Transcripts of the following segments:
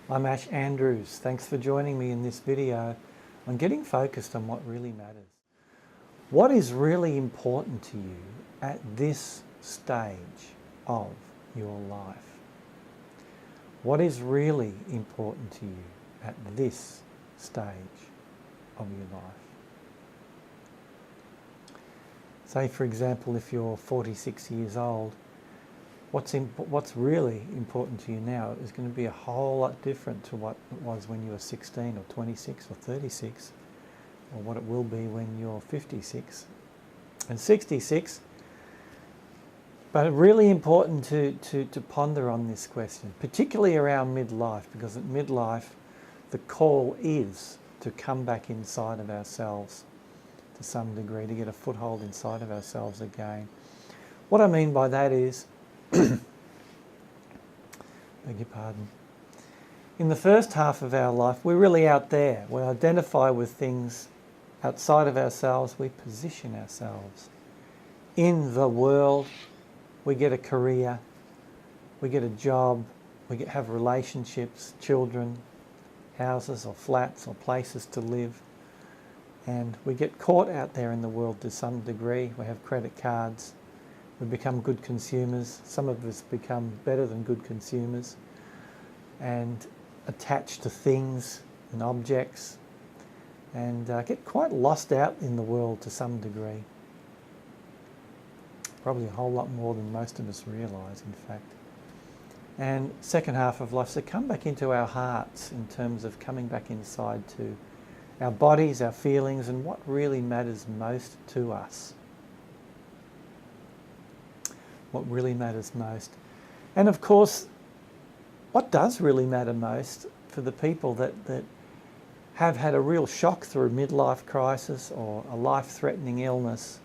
I'm Ash Andrews. Thanks for joining me in this video on getting focused on what really matters. What is really important to you at this stage of your life? What is really important to you at this stage of your life? Say, for example, if you're 46 years old, what's really important to you now is going to be a whole lot different to what it was when you were 16 or 26 or 36, or what it will be when you're 56 and 66. But it's really important to ponder on this question, particularly around midlife, because at midlife the call is to come back inside of ourselves to some degree, to get a foothold inside of ourselves again. What I mean by that is, beg your pardon, in the first half of our life we're really out there. We identify with things outside of ourselves. We position ourselves in the world. We get a career, we get a job, we have relationships, children, houses or flats or places to live, and we get caught out there in the world to some degree. We have credit cards. We become good consumers. Some of us become better than good consumers and attached to things and objects, and get quite lost out in the world to some degree. Probably a whole lot more than most of us realise, in fact. And second half of life, so come back into our hearts in terms of coming back inside to our bodies, our feelings, and what really matters most to us. What really matters most. And of course, what does really matter most for the people that have had a real shock through midlife crisis or a life-threatening illness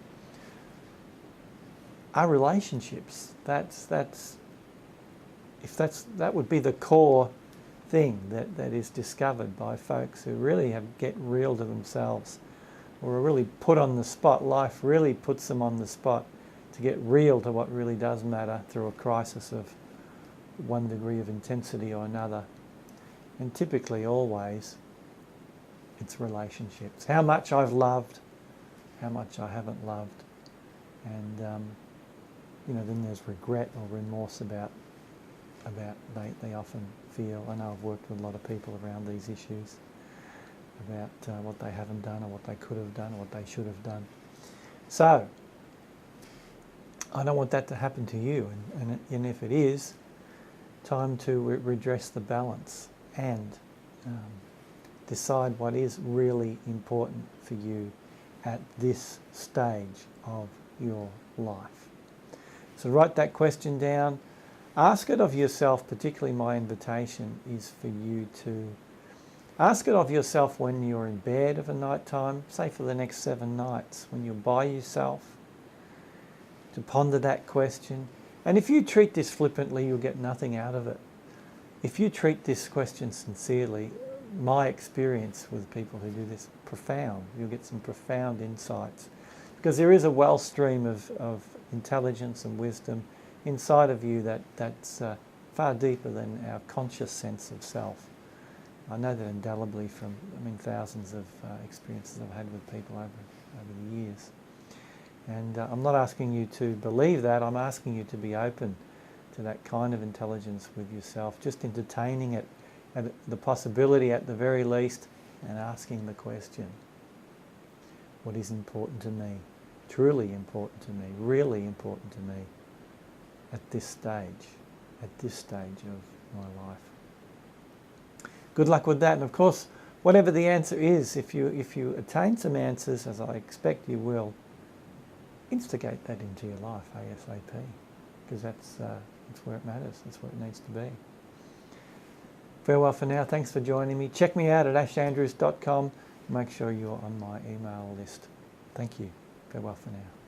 are relationships. That would be the core thing that is discovered by folks who really get real to themselves, or are really put on the spot. Life really puts them on the spot to get real to what really does matter through a crisis of one degree of intensity or another. And typically, always, it's relationships. How much I've loved, how much I haven't loved. And, then there's regret or remorse about they often feel. I know I've worked with a lot of people around these issues, about what they haven't done or what they could have done or what they should have done. So, I don't want that to happen to you, and if it is, time to redress the balance and decide what is really important for you at this stage of your life. So write that question down. Ask it of yourself. Particularly my invitation is for you to ask it of yourself when you're in bed of a night time, say for the next 7 nights, when you're by yourself, to ponder that question. And if you treat this flippantly, you'll get nothing out of it. If you treat this question sincerely, my experience with people who do this, profound. You'll get some profound insights, because there is a wellstream of intelligence and wisdom inside of you that's far deeper than our conscious sense of self. I know that indelibly from thousands of experiences I've had with people over the years. And I'm not asking you to believe that. I'm asking you to be open to that kind of intelligence with yourself, just entertaining it, at the possibility at the very least, and asking the question, what is important to me, truly important to me, really important to me at this stage of my life? Good luck with that. And of course, whatever the answer is, if you attain some answers, as I expect you will, instigate that into your life ASAP, because that's where it matters. That's where it needs to be. Farewell for now. Thanks for joining me. Check me out at ashandrews.com. Make sure you're on my email list. Thank you. Farewell for now.